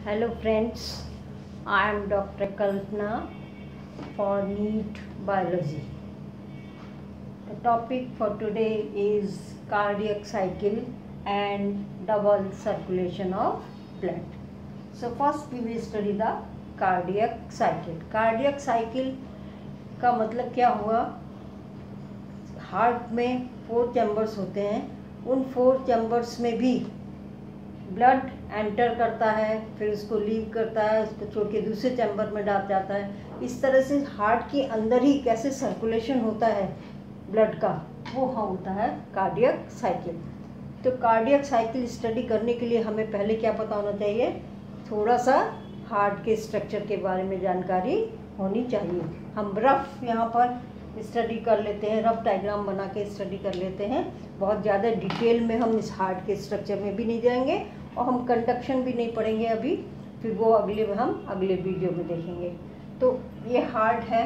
Hello friends, I am Dr. Kalpana for NEET Biology. The topic for today is cardiac cycle and double circulation of blood. So first we will study the cardiac cycle. Cardiac cycle का मतलब क्या हुआ? Heart में 4 chambers होते हैं, उन 4 chambers में भी ब्लड एंटर करता है, फिर उसको लीव करता है, उसको छोड़ के दूसरे चैम्बर में डाल जाता है। इस तरह से हार्ट के अंदर ही कैसे सर्कुलेशन होता है ब्लड का, वो होता है कार्डियक साइकिल। तो कार्डियक साइकिल स्टडी करने के लिए हमें पहले क्या पता होना चाहिए? थोड़ा सा हार्ट के स्ट्रक्चर के बारे में जानकारी होनी चाहिए। हम रफ यहाँ पर स्टडी कर लेते हैं, रफ डायग्राम बना के स्टडी कर लेते हैं। बहुत ज़्यादा डिटेल में हम इस हार्ट के स्ट्रक्चर में भी नहीं जाएंगे और हम कंडक्शन भी नहीं पढ़ेंगे अभी, फिर वो हम अगले वीडियो में देखेंगे। तो ये हार्ट है,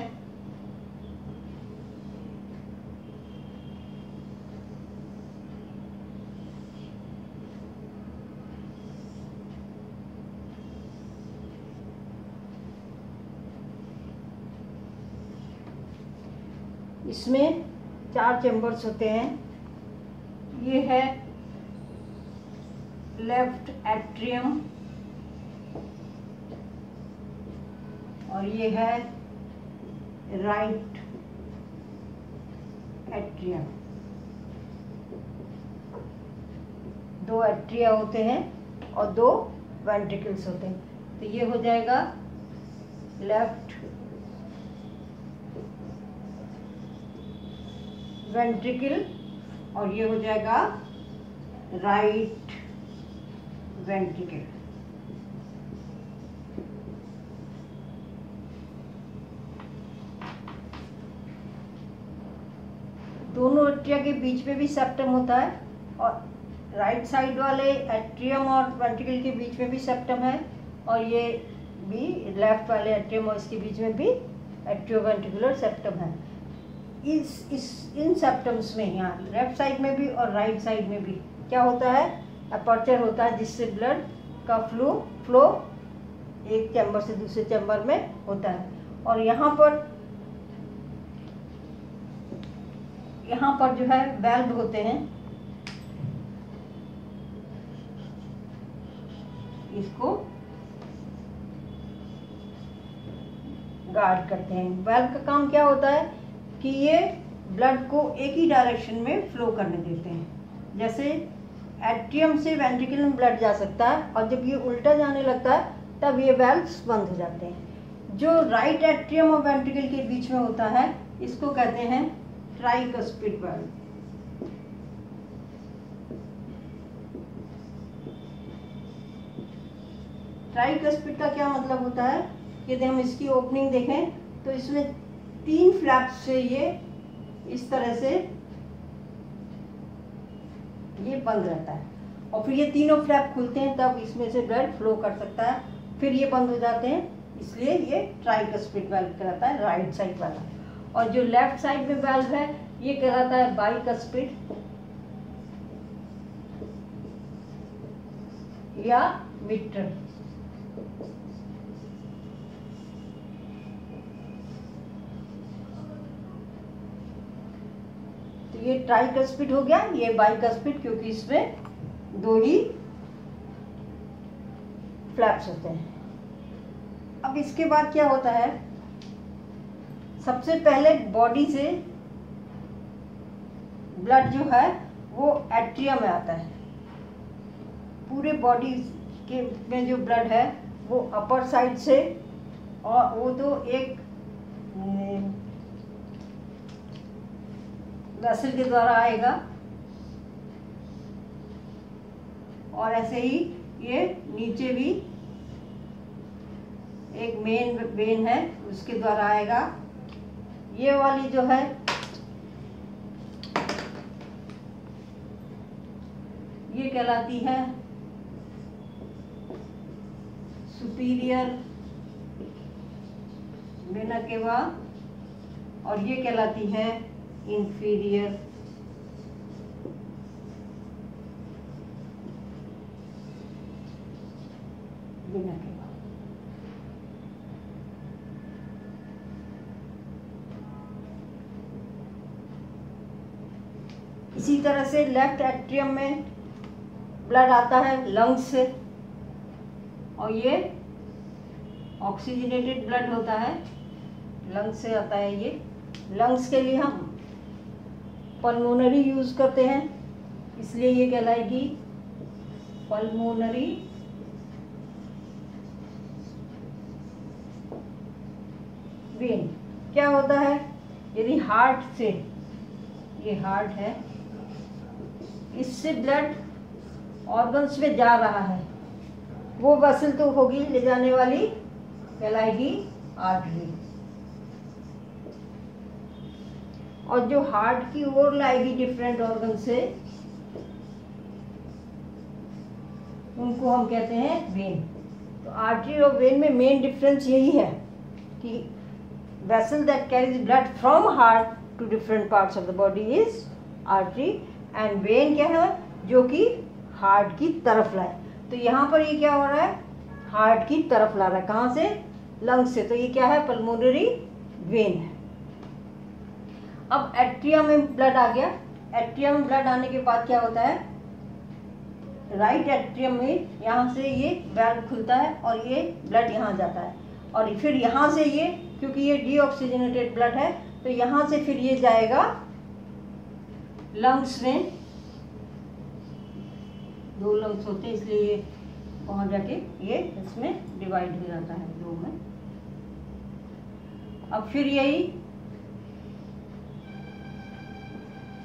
इसमें 4 चैम्बर्स होते हैं। ये है लेफ्ट एट्रियम और ये है राइट एट्रियम। 2 एट्रिया होते हैं और 2 वेंट्रिकल्स होते हैं। तो ये हो जाएगा लेफ्ट वेंट्रिकल और ये हो जाएगा राइट वेंट्रिकल। दोनों एट्रिया के बीच में भी सेप्टम होता है और राइट साइड वाले एट्रियम और वेंट्रिकल के बीच में भी सेप्टम है और ये भी लेफ्ट वाले एट्रियम और इसके बीच में भी एट्रियोवेंट्रिकुलर सेप्टम है। इन सेप्टम्स में यहाँ लेफ्ट साइड में भी और राइट साइड में भी क्या होता है? अपर्चर होता है, जिससे ब्लड का फ्लो एक चैम्बर से दूसरे चैम्बर में होता है। और यहाँ पर जो है वेल्व होते हैं, इसको गार्ड करते हैं। वेल्व का काम क्या होता है कि ये ब्लड को एक ही डायरेक्शन में फ्लो करने देते हैं। जैसे एट्रियम से वेंट्रिकल में ब्लड जा सकता है और जब ये उल्टा जाने लगता है तब ये वेल्व्स बंद हो जाते हैं। जो राइट एट्रियम और वेंट्रिकल के बीच में होता है इसको कहते हैं ट्राइकस्पिड वेल्व। ट्राइकस्पिड का क्या मतलब होता है? यदि हम इसकी ओपनिंग देखें तो इसमें 3 फ्लैप से ये इस तरह से ये बंद रहता है और फिर ये तीनों फ्लैप खुलते हैं, तब इसमें से ब्लड फ्लो कर सकता है। फिर ये बंद हो जाते हैं, इसलिए ये ट्राइकस्पिड वाल्व कहलाता है, राइट साइड वाला। और जो लेफ्ट साइड में वाल्व है ये कहलाता है बाइकस्पिड या मिट्रल। तो ये ट्राइकस्पिड हो गया, ये बाइकस्पिड, क्योंकि इसमें 2 ही फ्लैप्स होते हैं। अब इसके बाद क्या होता है? सबसे पहले बॉडी से ब्लड जो है वो एट्रियम में आता है। पूरे बॉडी के में जो ब्लड है वो अपर साइड से, और वो तो एक वेसल के द्वारा आएगा और ऐसे ही ये नीचे भी एक मेन वेन है उसके द्वारा आएगा। ये वाली जो है ये कहलाती है सुपीरियर वेना केवा और ये कहलाती है इंफीरियर बिना के। इसी तरह से लेफ्ट एट्रियम में ब्लड आता है लंग्स से, और ये ऑक्सीजनेटेड ब्लड होता है, लंग्स से आता है ये। लंग्स के लिए हम पल्मोनरी यूज करते हैं, इसलिए ये कहलाएगी पल्मोनरी वेन। क्या होता है, यदि हार्ट से, ये हार्ट है, इससे ब्लड ऑर्गन्स में जा रहा है, वो वेसल तो होगी ले जाने वाली, कहलाएगी आर्टरी। और जो हार्ट की ओर लाएगी डिफरेंट ऑर्गन से, उनको हम कहते हैं वेन। तो आर्टरी और वेन में मेन डिफरेंस यही है कि vessel that carries blood from heart to different parts of the body is artery, and vein क्या है, जो कि हार्ट की तरफ लाए। तो यहाँ पर ये क्या हो रहा है, हार्ट की तरफ ला रहा है, कहाँ से, लंग्स से। तो ये क्या है, पल्मोनरी वेन है। अब एट्रियम में ब्लड आ गया। एट्रियम में ब्लड आने के बाद क्या होता है, राइट एट्रियम में यहाँ से ये वाल्व खुलता है और ये ब्लड यहाँ जाता है, और फिर यहाँ से ये, क्योंकि ये डीऑक्सीजनेटेड ब्लड है, तो यहाँ से फिर ये जाएगा लंग्स में। दो लंग्स होते हैं, इसलिए ये वहाँ जाके ये इसमें डिवाइड हो जाता है दो में। अब फिर यही,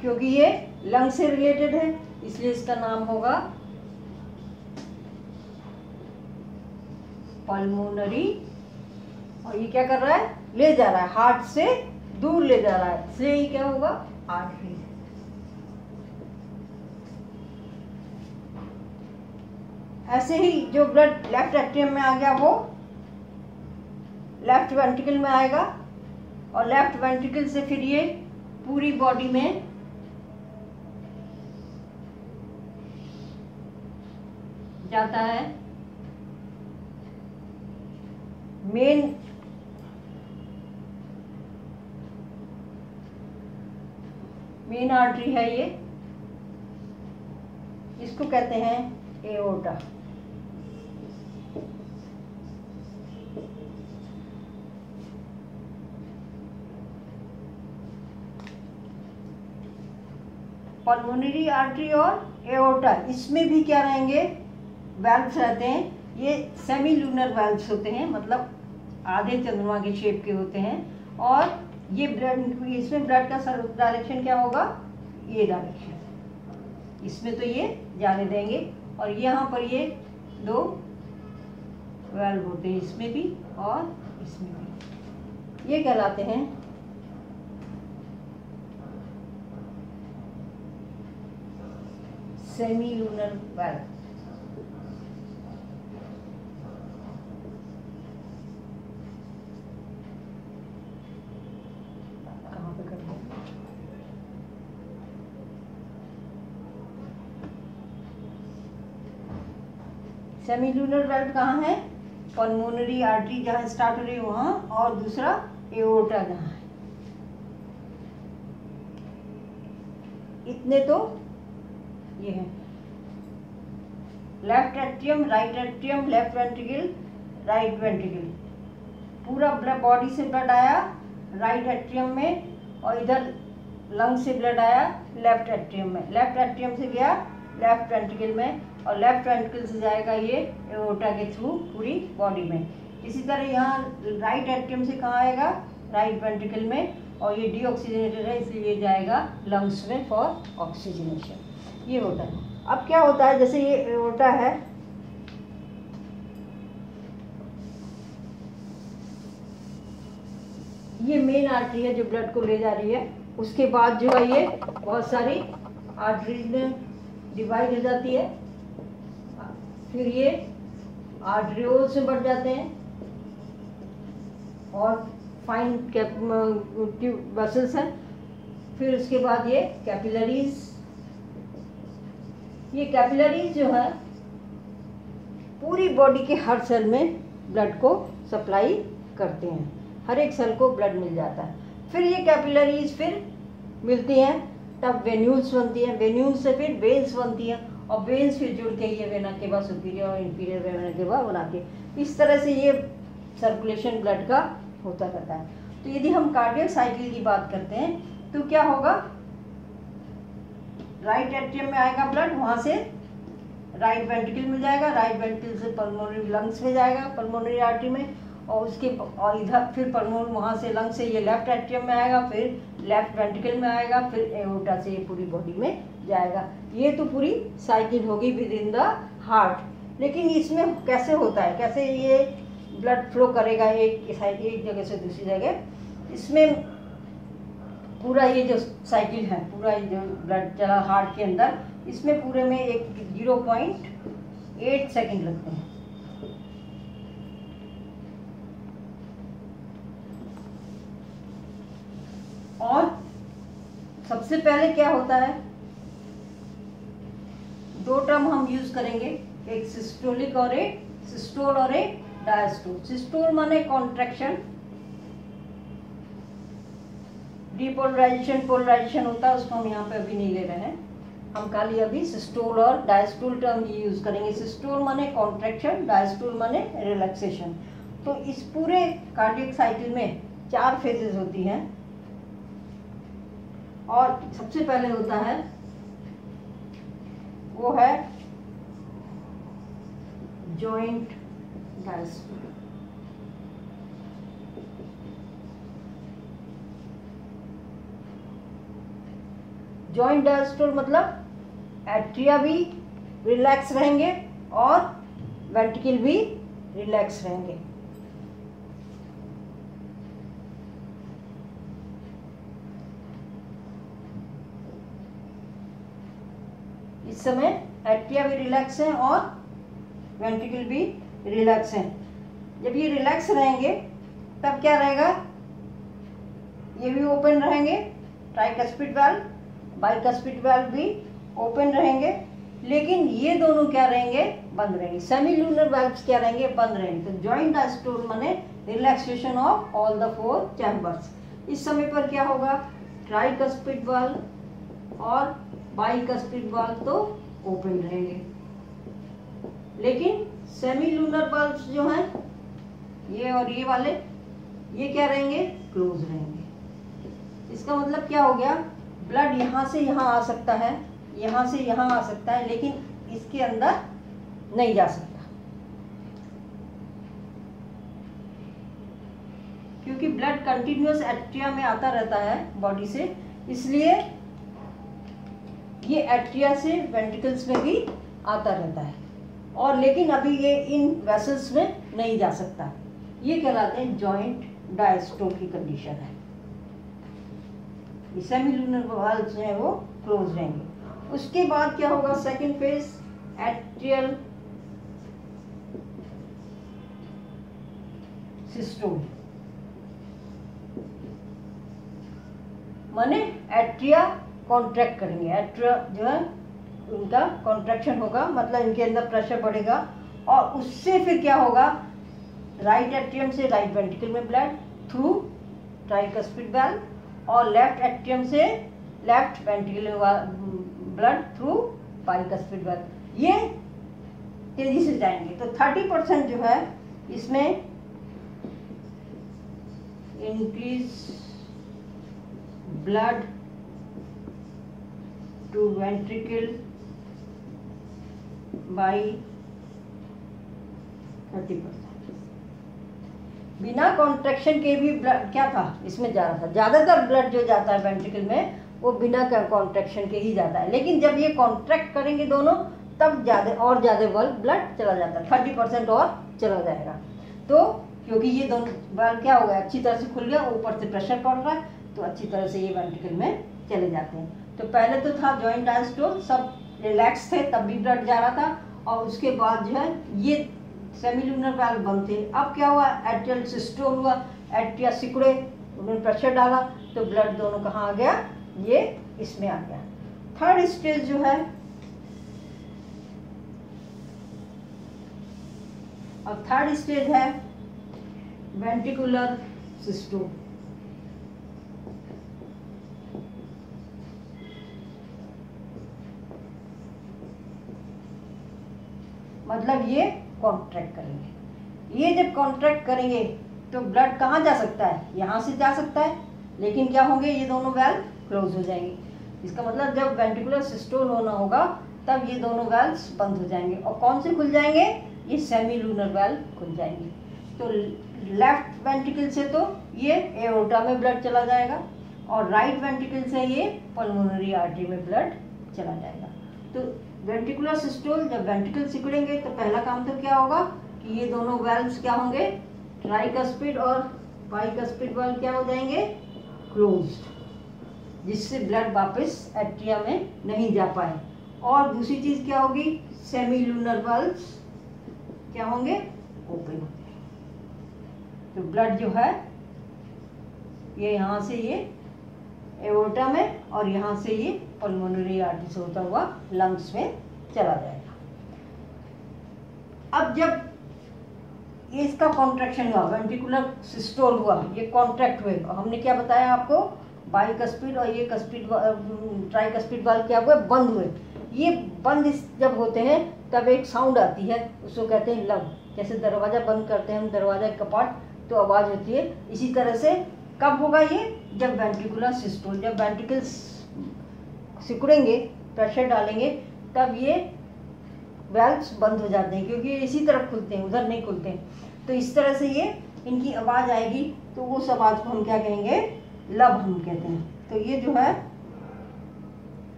क्योंकि ये लंग से रिलेटेड है, इसलिए इसका नाम होगा पल्मोनरी। और ये क्या कर रहा है, ले जा रहा है, हार्ट से दूर ले जा रहा है, इसलिए ये क्या होगा, आर्टरी। ऐसे ही जो ब्लड लेफ्ट एट्रियम में आ गया वो लेफ्ट वेंट्रिकल में आएगा, और लेफ्ट वेंट्रिकल से फिर ये पूरी बॉडी में जाता है। मेन आर्टरी है ये, इसको कहते हैं एओर्टा। पल्मोनरी आर्टरी और एओर्टा, इसमें भी क्या रहेंगे, वेल्व्स रहते हैं। ये सेमी लूनर वेल्व्स होते हैं, मतलब आधे चंद्रमा के शेप के होते हैं। और ये ब्लड, इसमें ब्लड का डायरेक्शन क्या होगा, ये डायरेक्शन, इसमें तो ये जाने देंगे। और यहाँ पर ये दो वेल्व होते हैं, इसमें भी और इसमें भी, ये कहलाते हैं semi lunar valve. Semi lunar valve कहाँ है, पल्मोनरी आर्टरी जहाँ स्टार्ट हो रही है वहाँ, और दूसरा एओर्टा जहाँ है। इतने तो ये है, left atrium, right atrium, left ventricle, right ventricle, पूरा ब्लड बॉडी से ब्लड आया राइट एट्रियम में, और इधर लंग से ब्लड आया लेफ्ट एट्रियम में, लेफ्ट एट्रियम से गया लेफ्ट वेंट्रिकल में, और लेफ्ट वेंट्रिकल से जाएगा ये एओर्टा के थ्रू पूरी बॉडी में। इसी तरह यहाँ राइट एट्रियम से कहाँ आएगा, राइट वेंट्रिकल में, और ये डीऑक्सीजनेटेड है इसलिए ये जाएगा लंग्स में फॉर ऑक्सीजनेशन। ये होता है। अब क्या होता है, जैसे ये एओर्टा है, ये मेन आर्टरी है जो ब्लड को ले जा रही है। उसके बाद जो है ये बहुत सारी आर्टरीज में डिवाइड हो जाती है, फिर ये आर्टरियोल्स में बढ़ जाते हैं, और फाइन वेसल्स हैं। फिर उसके बाद ये कैपिलरीज, ये कैपिलरीज जो है पूरी बॉडी के हर सेल में ब्लड को सप्लाई करते हैं, हर एक सेल को ब्लड मिल जाता है। फिर ये कैपिलरीज फिर मिलती हैं, तब वेन्यूल्स बनती हैं, वेन्यूल्स से फिर वेन्स बनती हैं, और वेन्स फिर जुड़ के ये वेना केवा सुपीरियर और इंफीरियर वेना केवा बनाते हैं। इस तरह से ये सर्कुलेशन ब्लड का होता रहता है। तो यदि हम कार्डियक साइकिल की बात करते हैं तो क्या होगा, राइट एट्रियम में आएगा ब्लड, वहाँ से राइट वेंट्रिकल में जाएगा, राइट वेंट्रिकल से पल्मोनरी लंग्स में जाएगा, पल्मोनरी आर्टरी में, और इधर फिर पल्मोनरी वहाँ से लंग्स से ये लेफ्ट एट्रियम में आएगा, फिर लेफ्ट वेंट्रिकल में आएगा, फिर एओर्टा से ये पूरी बॉडी में जाएगा। ये तो पूरी साइकिल होगी विद इन द हार्ट। लेकिन इसमें कैसे होता है, कैसे ये ब्लड फ्लो करेगा एक जगह से दूसरी जगह, इसमें पूरा ये जो साइकिल है, पूरा ये जो ब्लड चला हार्ट के अंदर, इसमें पूरे में एक 0.8 सेकेंड लगते हैं। और सबसे पहले क्या होता है, दो टर्म हम यूज करेंगे, एक सिस्टोलिक और एक सिस्टोल और एक डायस्टोल। सिस्टोल माने कॉन्ट्रैक्शन, डीपोलराइजेशन पोलराइजेशन होता है, उसको हम यहाँ पे अभी नहीं ले रहे हैं, हम खाली अभी सिस्टोल और डायस्टोल टर्म यूज करेंगे। सिस्टोल माने कॉन्ट्रैक्शन, डायस्टोल माने रिलैक्सेशन। तो इस पूरे कार्डियक साइकिल में 4 फेजेस होती हैं, और सबसे पहले होता है वो है जॉइंट डायस्टोल। जॉइंट डायस्टोल मतलब एट्रिया भी रिलैक्स रहेंगे और वेंट्रिकल भी रिलैक्स रहेंगे। इस समय एट्रिया भी रिलैक्स हैं और वेंट्रिकल भी रिलैक्स हैं। जब ये रिलैक्स रहेंगे तब क्या रहेगा, ये भी ओपन रहेंगे, ट्राइकस्पिड वाल्व, बाइकस्पिड वाल्व भी ओपन रहेंगे, लेकिन ये दोनों क्या रहेंगे, बंद रहेंगे। सेमील्यूनर वाल्व्स क्या रहेंगे, बंद रहेंगे। तो जॉइंट डायस्टोल माने relaxation of all the 4 chambers. इस समय पर क्या होगा, ट्राइकस्पिड वाल्व और बाइकस्पिड वाल्व तो ओपन रहेंगे, लेकिन सेमील्यूनर वाल्व्स जो हैं, ये और ये वाले, ये क्या रहेंगे, क्लोज रहेंगे। इसका मतलब क्या हो गया, ब्लड यहाँ से यहाँ आ सकता है, यहाँ से यहाँ आ सकता है, लेकिन इसके अंदर नहीं जा सकता, क्योंकि ब्लड कंटिन्यूअस एट्रिया में आता रहता है बॉडी से, इसलिए ये एट्रिया से वेंट्रिकल्स में भी आता रहता है, और लेकिन अभी ये इन वेसल्स में नहीं जा सकता। ये कहलाते हैं जॉइंट डायस्टोल की कंडीशन है। सेमील्यूनर वाल्व्स जो है वो क्लोज रहेंगे। उसके बाद क्या होगा, सेकंड फेज एट्रियल सिस्टोल, माने एट्रिया कॉन्ट्रैक्ट करेंगे, एट्रिया जो है उनका कॉन्ट्रैक्शन होगा, मतलब इनके अंदर प्रेशर बढ़ेगा, और उससे फिर क्या होगा, राइट एट्रियम से राइट वेंट्रिकल में ब्लड थ्रू ट्राइकस्पिड वाल्व, और लेफ्ट एट्रियम से left ventricle blood through bicuspid valve. ये तेजी से जाएंगे। तो 30% जो है इसमें increase blood to ventricle by 30%। बिना कॉन्ट्रैक्शन के भी ब्लड क्या था इसमें जा रहा था, ज़्यादातर ब्लड जो जाता है वेंट्रिकल में वो बिना कॉन्ट्रैक्शन के ही जाता है, लेकिन जब ये कॉन्ट्रैक्ट करेंगे दोनों तब ज़्यादा ब्लड चला जाता है, 30% और चला जाएगा। तो क्योंकि ये दोनों वाल्व क्या हो गया, अच्छी तरह से खुल गया, ऊपर से प्रेशर पड़ रहा है, तो अच्छी तरह से ये वेंट्रिकल में चले जाते हैं। तो पहले तो था जॉइंट डायस्टोल, सब रिलैक्स थे तब भी ब्लड जा रहा था, और उसके बाद जो है ये सेमील्यूनर वाल्व बंद थे। अब क्या हुआ, एट्रियल सिस्टोल हुआ, एट्रिया सिकुड़े, उन्होंने प्रेशर डाला, तो ब्लड दोनों कहाँ आ गया, ये इसमें आ गया। थर्ड स्टेज जो है अब थर्ड स्टेज है वेंट्रिकुलर सिस्टोल। मतलब ये कॉन्ट्रैक्ट करेंगे। ये जब कॉन्ट्रैक्ट करेंगे तो ब्लड कहाँ जा सकता है, यहाँ से जा सकता है, लेकिन क्या होंगे, ये दोनों वेल्व क्लोज हो जाएंगे। इसका मतलब जब वेंट्रिकुलर सिस्टोल होना होगा तब ये दोनों वेल्व्स बंद हो जाएंगे। और कौन से खुल जाएंगे, ये सेमी लूनर वेल्व खुल जाएंगे। तो लेफ्ट वेंट्रिकल से तो ये एओर्टा में ब्लड चला जाएगा और राइट वेंट्रिकल से ये पल्मोनरी आर्टरी में ब्लड चला जाएगा। तो वेंट्रिकुलर सिस्टोल जब वेंट्रिकल सिकुड़ेंगे तो पहला काम तो क्या होगा कि ये दोनों वेल्व्स क्या होंगे, ट्राइकस्पिड और बाइकस्पिड वाल्व क्या हो जाएंगे, क्लोज्ड, जिससे ब्लड वापस एट्रिया में नहीं जा पाए। और दूसरी चीज क्या होगी, सेमी लूनर वाल्व्स क्या होंगे, ओपन होंगे। तो ब्लड जो है ये यहाँ से ये एओर्टा में और यहाँ से ये पल्मोनरी आर्टरी से होता हुआ लंग्स में चला जाएगा। अब जब ये इसका कॉन्ट्रैक्शन हुआ, वेंट्रिकुलर सिस्टोल हुआ, ये कॉन्ट्रैक्ट हुए, और हमने क्या बताया आपको, बाइकस्पिड और ये कस्पिड ट्राइकस्पिड वाल्व क्या हुए, बंद हुए। ये बंद जब होते हैं तब एक साउंड आती है, उसको कहते हैं लब। जैसे दरवाज़ा बंद करते हैं हम, दरवाजा कपाट, तो आवाज़ होती है। इसी तरह से कब होगा ये, जब वेंट्रिकुलर सिस्टोल, जब वेंट्रिकल्स सिकुड़ेंगे, प्रेशर डालेंगे, तब ये वेल्व्स बंद हो जाते हैं, क्योंकि ये इसी तरफ खुलते हैं, उधर नहीं खुलते हैं। तो इस तरह से ये इनकी आवाज़ आएगी, तो उस आवाज़ को हम क्या कहेंगे, लब हम कहते हैं। तो ये जो है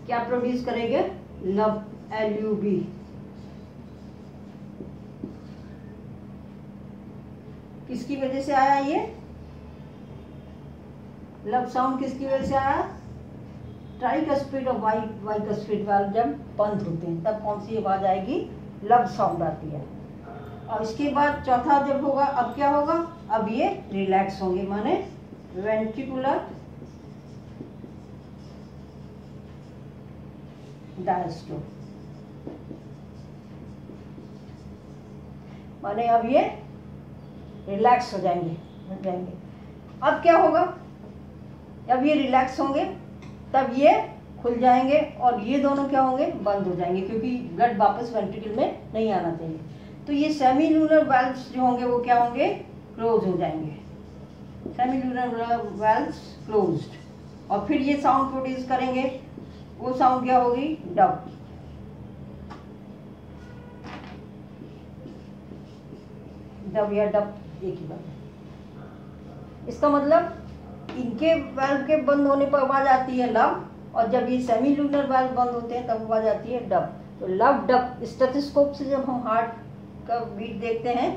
क्या प्रोड्यूस करेंगे, लब, LUB। किसकी वजह से आया ये लब साउंड, किसकी वजह से आया, ट्राइकस्पिड और बाइकस्पिड वाल्व जब बंद होते हैं तब कौन सी आवाज आएगी, लब साउंड आती है। और इसके बाद चौथा जब होगा, अब क्या होगा, अब ये रिलैक्स होंगे, माने वेंट्रिकुलर डायस्टोल, माने अब ये रिलैक्स हो जाएंगे, हट जाएंगे। अब क्या होगा, जब ये रिलैक्स होंगे तब ये खुल जाएंगे और ये दोनों क्या होंगे, बंद हो जाएंगे, क्योंकि ब्लड वापस वेंट्रिकल में नहीं आना चाहिए। तो ये सेमी लूनर वाल्व्स जो होंगे वो क्या होंगे, क्लोज हो जाएंगे, सेमी लूनर वाल्व्स क्लोज्ड। और फिर ये साउंड प्रोड्यूस करेंगे, वो साउंड क्या होगी, डब। डब या डब एक ही बात। इसका मतलब इनके वाल्व के बंद होने पर आवाज आती है लब, और जब ये सेमी लूनर वाल्व बंद होते हैं तब आवाज आती है डब। तो लब डब, स्टेथोस्कोप से जब हम हार्ट का बीट देखते हैं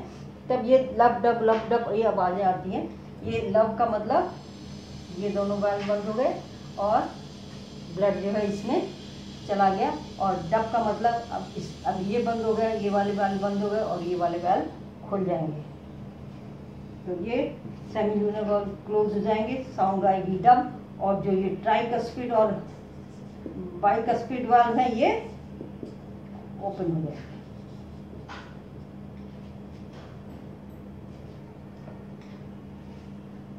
तब ये लब डब ये आवाजें आती हैं। ये लब का मतलब ये दोनों वाल्व बंद हो गए और ब्लड जो है इसमें चला गया, और डब का मतलब अब ये बंद हो गया, ये वाले वाल्व बंद हो गए और ये वाले वाल्व खुल जाएंगे। तो ये सेमी लूनर वाल्व क्लोज हो जाएंगे, साउंड आएगी डब। और जो ये ट्राइकस्पिड और बाइकस्पिड वाल्व है ये ओपन हो गया।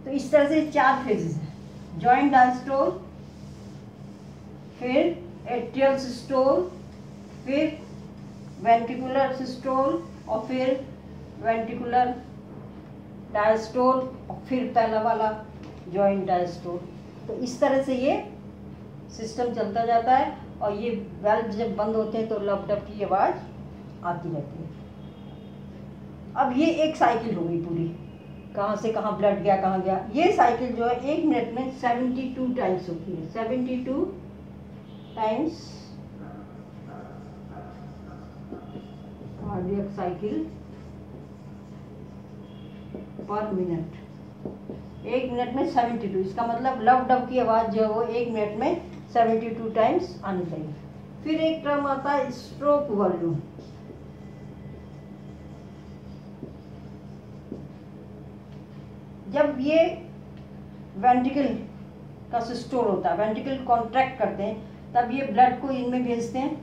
तो इस तरह से 4 फेजेस हैं, जॉइंट डायस्टोल, फिर एट्रियल सिस्टोल, फिर वेंट्रिकुलर सिस्टोल, और फिर वेंट्रिकुलर डायस्टोल, और फिर पहला वाला जॉइंट डायस्टोल। तो इस तरह से ये सिस्टम चलता जाता है, और ये वाल्व जब बंद होते हैं तो लब डब की आवाज़ आती रहती है। अब ये एक साइकिल हो गई पूरी, कहाँ से कहाँ ब्लड गया, कहाँ गया। ये साइकिल जो है 1 मिनट में 72 टाइम्स होती है, 72 टाइम्स कार्डियक साइकिल पर मिनट। 1 मिनट में 72, इसका मतलब लब डब की आवाज़ जो है वो 1 मिनट में 72 टाइम्स आनी चाहिए। फिर एक टर्म आता है स्ट्रोक वॉल्यूम। जब ये वेंट्रिकल का सिस्टोल होता है, वेंट्रिकल कॉन्ट्रैक्ट करते हैं, तब ये ब्लड को इनमें भेजते हैं,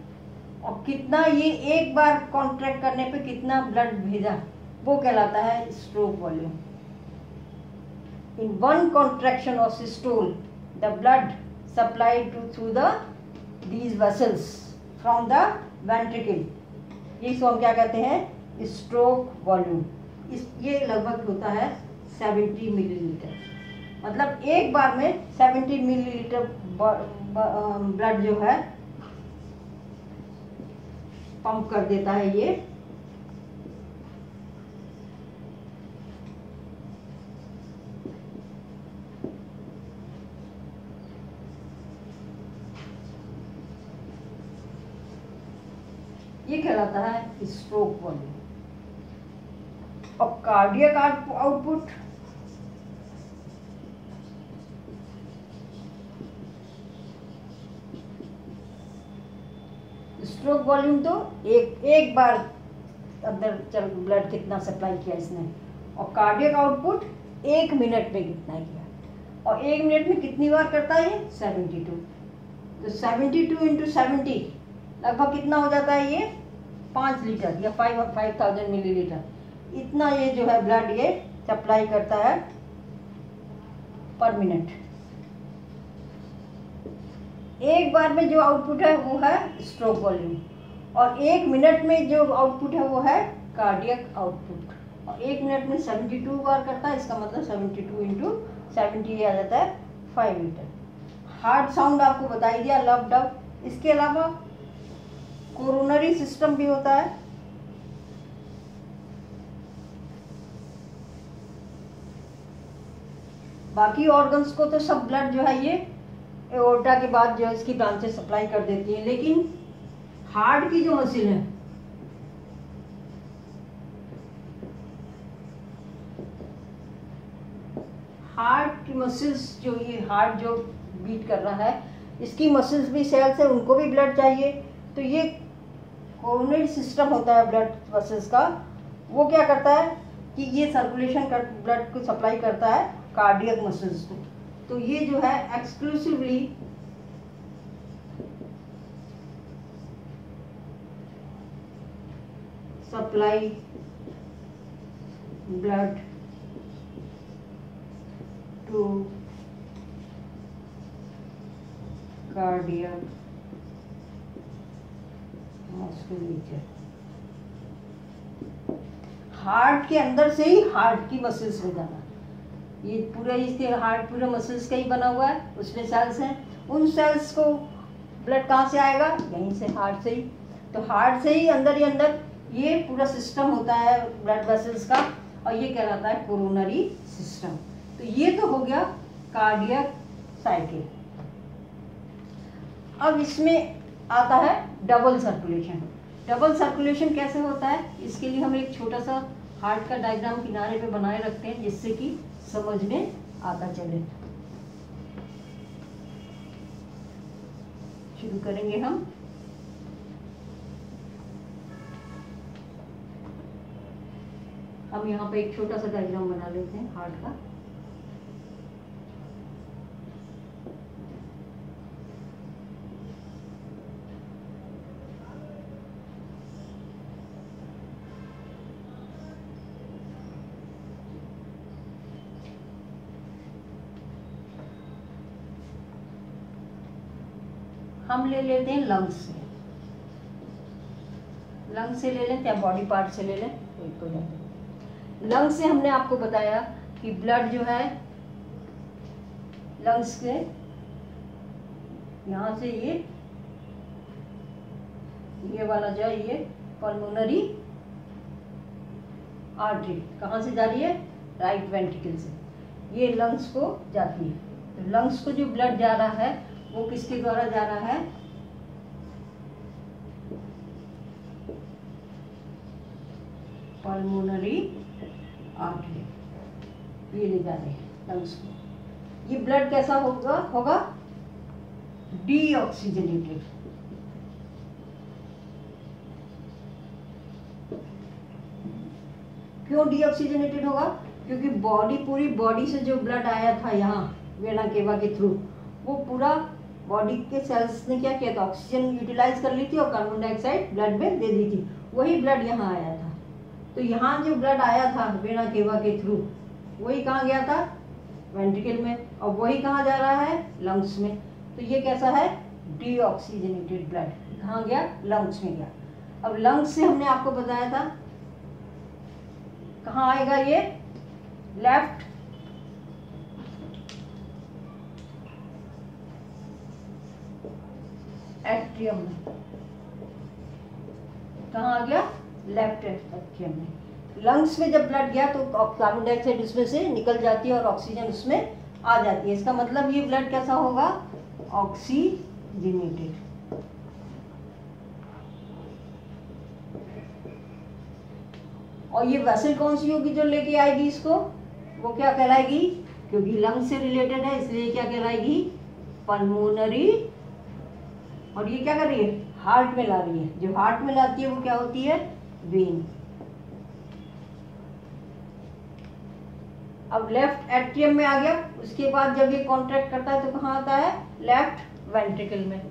और कितना ये एक बार कॉन्ट्रैक्ट करने पे कितना ब्लड भेजा वो कहलाता है stroke volume. In one contraction of systole the blood supplied through the these vessels from the ventricle, इसको हम क्या कहते हैं स्ट्रोक वॉल्यूम। ये लगभग होता है 70 मिलीलीटर, मतलब एक बार में 70 मिलीलीटर ब्लड जो है पंप कर देता है ये कहलाता है स्ट्रोक वॉल्यूम। और कार्डियक आउटपुट स्ट्रोक वॉल्यूम तो एक बार अंदर चल ब्लड कितना सप्लाई किया इसने, और कार्डियक आउटपुट 1 मिनट में कितना किया, और 1 मिनट में कितनी बार करता है 72। तो 72 इंटू 70 लगभग कितना हो जाता है ये 5 लीटर या 5000 मिलीलीटर, इतना ये जो है ब्लड ये सप्लाई करता है पर मिनट। एक बार में जो आउटपुट है वो है स्ट्रोक वॉल्यूम, और 1 मिनट में जो आउटपुट है वो है कार्डियक आउटपुट, और 1 मिनट में 72 बार करता है, इसका मतलब 72 इंटू 70 आ जाता है 5 लीटर। हार्ट साउंड आपको बता ही दिया, लब डब। इसके अलावा कोरोनरी सिस्टम भी होता है, बाकी ऑर्गन्स को तो सब ब्लड जो है ये एओर्टा के बाद जो इसकी ब्रांचेस सप्लाई कर देती है, लेकिन हार्ट की जो मसल है हार्ट की मसल्स जो ये हार्ट जो बीट कर रहा है इसकी मसल्स भी सेल्स है, उनको भी ब्लड चाहिए। तो ये कोरोनरी सिस्टम होता है ब्लड मसल्स का, वो क्या करता है कि ये सर्कुलेशन कर ब्लड को सप्लाई करता है कार्डियक मसल्स को। तो ये जो है exclusively supply blood to cardiac musculature. Heart के अंदर से ही हार्ट की मसल्स में जाना, ये पूरा इसके हार्ट पूरा मसल्स का ही बना हुआ है, उसमें सेल्स हैं, उन सेल्स को ब्लड कहाँ से आएगा, यहीं से हार्ट से ही। तो हार्ट से ही अंदर ये पूरा सिस्टम होता है ब्लड वेसल्स का, और ये कहलाता है कोरोनरी सिस्टम। तो ये तो हो गया कार्डियक साइकिल। अब इसमें आता है डबल सर्कुलेशन। डबल सर्कुलेशन कैसे होता है, इसके लिए हम एक छोटा सा हार्ट का डायग्राम किनारे पे बनाए रखते हैं जिससे कि समझ में आता चले। शुरू करेंगे हम यहाँ पे एक छोटा सा डायग्राम बना लेते हैं हार्ट का। हम ले लेते हैं लंग्स से, लंग्स से ले लें या बॉडी पार्ट से ले लें, एक हो जाता है। लंग्स से हमने आपको बताया कि ब्लड जो है लंग्स के यहाँ से ये वाला जो है ये पल्मोनरी आर्टरी कहाँ से जा रही है, राइट वेंट्रिकल से, ये लंग्स को जाती है। तो लंग्स को जो ब्लड जा रहा है वो किसके द्वारा जा रहा है, पल्मोनरी आर्टरी, ये ले जा रहे हैं लंग्स को। ये ब्लड कैसा होगा डीऑक्सीजनेटेड। क्यों डीऑक्सीजनेटेड होगा, क्योंकि पूरी बॉडी से जो ब्लड आया था यहाँ वेना केवा के थ्रू वो पूरा बॉडी के सेल्स ने क्या किया था, ऑक्सीजन यूटिलाइज कर ली थी और कार्बन डाइऑक्साइड ब्लड में दे दी थी। वही ब्लड यहाँ आया था। तो यहाँ जो ब्लड आया था वेना केवा के थ्रू, वही कहाँ गया था, वेंट्रिकल में, और वही कहाँ जा रहा है, लंग्स में। तो ये कैसा है, डीऑक्सीजनेटेड ब्लड, कहाँ गया, लंग्स में गया। अब लंग्स से हमने आपको बताया था कहाँ आएगा ये, लेफ्ट एट्रियम में। कहाँ आ गया, लेफ्ट एट्रियम में। लंग्स में जब ब्लड गया तो कार्बन डाइऑक्साइड उसमें से निकल जाती है और ऑक्सीजन उसमें आ जाती है। इसका मतलब ये ब्लड कैसा होगा, ऑक्सीजनेटेड। और ये वेसल कौन सी होगी जो लेके आएगी इसको, वो क्या कहलाएगी, क्योंकि लंग्स से रिलेटेड है इसलिए क्या कहलाएगी, पल्मोनरी। और ये क्या कर रही है, हार्ट में ला रही है। जो हार्ट में लाती है वो क्या होती है, वेन। अब लेफ्ट एट्रियम में आ गया। उसके बाद जब ये कॉन्ट्रैक्ट करता है तो कहाँ आता है, लेफ्ट वेंट्रिकल में।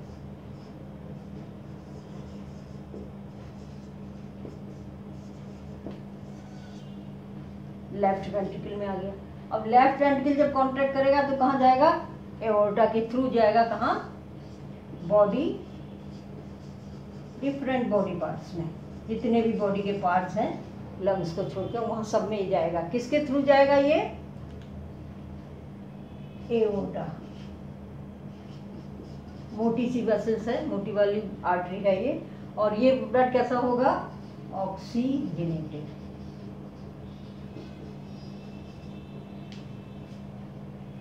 लेफ्ट वेंट्रिकल में आ गया। अब लेफ्ट वेंट्रिकल जब कॉन्ट्रैक्ट करेगा तो कहाँ जाएगा, एओर्टा के थ्रू जाएगा। कहाँ, बॉडी, डिफरेंट बॉडी पार्ट्स में, जितने भी बॉडी के पार्ट्स हैं लंग्स को छोड़कर वहां सब में ही जाएगा। किसके थ्रू जाएगा ये, एओर्टा। मोटी सी वेसल्स है, मोटी वाली आर्टरी है ये। और ये ब्लड कैसा होगा, ऑक्सीजनेटेड।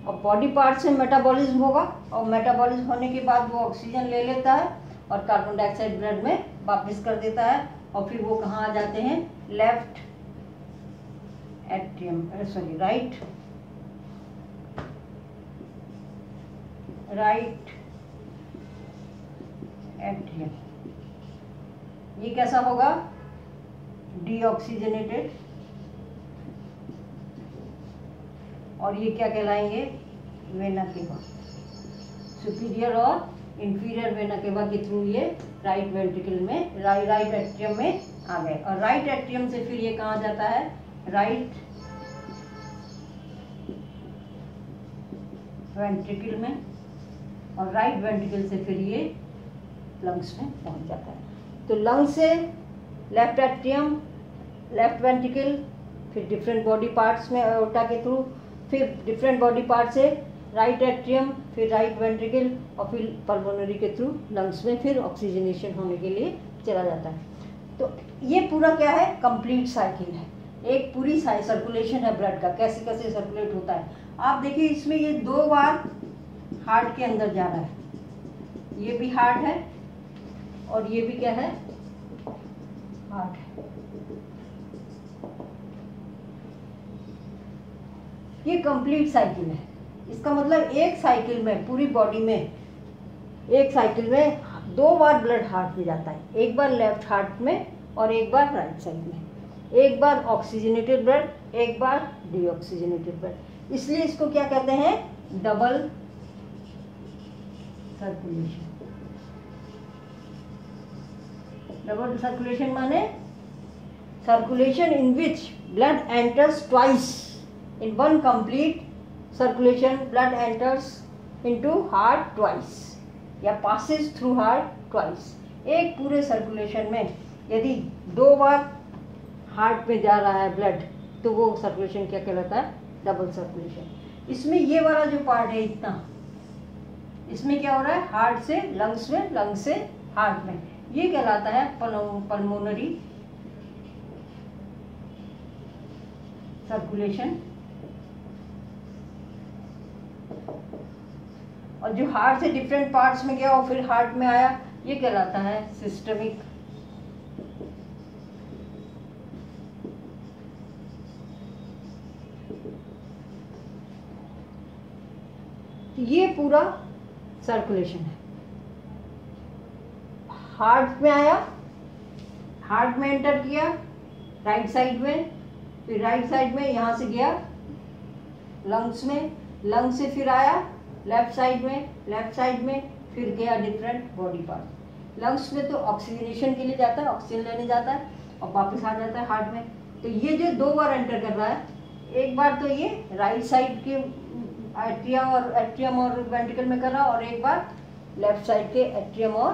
और बॉडी पार्ट से मेटाबॉलिज्म होगा और मेटाबॉलिज्म होने के बाद वो ऑक्सीजन ले लेता है और कार्बन डाइऑक्साइड ब्लड में वापस कर देता है। और फिर वो कहाँ आ जाते हैं, left atrium, sorry right atrium. ये कैसा होगा, डीऑक्सीजनेटेड। और ये क्या कहलाएंगे, वेना केवा। सुपीरियर और इंफीरियर वेना केवा के थ्रू ये राइट वेंट्रिकल में, राइट एट्रियम में आ गए। और राइट एट्रियम से फिर ये कहाँ जाता है, राइट वेंट्रिकल में। और राइट वेंट्रिकल से फिर ये लंग्स में पहुंच जाता है। तो लंग्स से लेफ्ट एट्रियम, लेफ्ट वेंट्रिकल, फिर डिफरेंट बॉडी पार्ट्स में एओर्टा के थ्रू, फिर डिफरेंट बॉडी पार्ट से राइट एट्रियम, फिर राइट वेंट्रिकल और फिर पल्मोनरी के थ्रू लंग्स में फिर ऑक्सीजनेशन होने के लिए चला जाता है। तो ये पूरा क्या है, कंप्लीट साइकिल है, एक पूरी सर्कुलेशन है ब्लड का, कैसे कैसे सर्कुलेट होता है। आप देखिए इसमें ये 2 बार हार्ट के अंदर जा रहा है, ये भी हार्ट है और ये भी क्या है, हार्ट है। ये कंप्लीट साइकिल है। इसका मतलब एक साइकिल में, पूरी बॉडी में, एक साइकिल में 2 बार ब्लड हार्ट में जाता है, एक बार लेफ्ट हार्ट में और एक बार राइट साइड में। एक बार ऑक्सीजनेटेड ब्लड, एक बार डीऑक्सीजनेटेड ब्लड। इसलिए इसको क्या कहते हैं, डबल सर्कुलेशन। डबल सर्कुलेशन माने circulation in which blood enters twice in one complete circulation. Blood enters into heart twice या passes through heart twice. एक पूरे सर्कुलेशन में यदि 2 बार हार्ट में जा रहा है ब्लड तो वो सर्कुलेशन क्या कहलाता है, डबल सर्कुलेशन। इसमें ये वाला जो पार्ट है इतना, इसमें क्या हो रहा है, हार्ट से लंग्स में, लंग्स से हार्ट में, ये कहलाता है पल्मोनरी सर्कुलेशन। और जो हार्ट से डिफरेंट पार्ट्स में गया और फिर हार्ट में आया, ये कहलाता है सिस्टमिक। ये पूरा सर्कुलेशन है। हार्ट में आया, हार्ट में एंटर किया राइट साइड में, फिर राइट साइड में यहाँ से गया लंग्स में, लंग्स से फिर आया लेफ्ट साइड में, लेफ्ट साइड में फिर गया डिफरेंट बॉडी पार्ट। लंग्स में तो ऑक्सीजनेशन के लिए जाता है, ऑक्सीजन लेने जाता है और वापस आ जाता है हार्ट में। तो ये जो 2 बार एंटर कर रहा है, एक बार तो ये राइट साइड के एट्रियम और वेंट्रिकल में कर रहा है और एक बार लेफ्ट साइड के एट्रियम और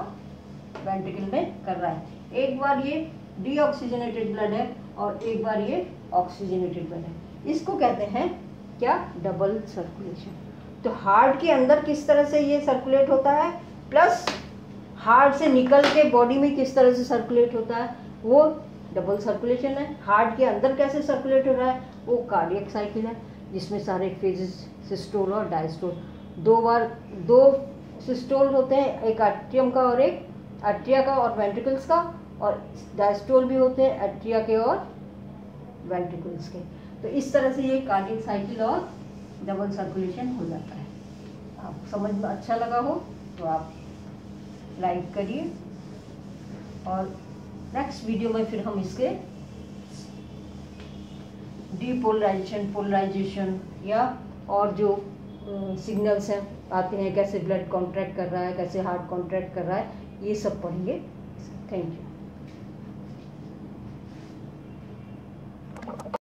वेंट्रिकल में कर रहा है। एक बार ये डीऑक्सीजनेटेड ब्लड है और एक बार ये ऑक्सीजनेटेड ब्लड है। इसको कहते हैं क्या? Double circulation. तो हार्ट के अंदर किस तरह से ये सर्कुलेट होता है, प्लस हार्ट से निकल के बॉडी में किस तरह से सर्कुलेट होता है, वो डबल सर्कुलेशन है। हार्ट के अंदर कैसे सर्कुलेट हो रहा है, वो कार्डियक साइकिल है, जिसमें सारे फेजेस सिस्टोल और डायस्टोल, 2 सिस्टोल होते हैं, एक एट्रियम का और एक एट्रिया का और वेंट्रिकल्स का, और डायस्टोल भी होते हैं एट्रिया के और वेंट्रिकल्स के। तो इस तरह से ये कार्डियक साइकिल और डबल सर्कुलेशन हो जाता है। आप समझ में अच्छा लगा हो तो आप लाइक करिए, और नेक्स्ट वीडियो में फिर हम इसके डीपोलराइजेशन, पोलराइजेशन या और जो सिग्नल्स हैं आते हैं, कैसे ब्लड कॉन्ट्रैक्ट कर रहा है, कैसे हार्ट कॉन्ट्रैक्ट कर रहा है, ये सब पढ़ेंगे। Thank you.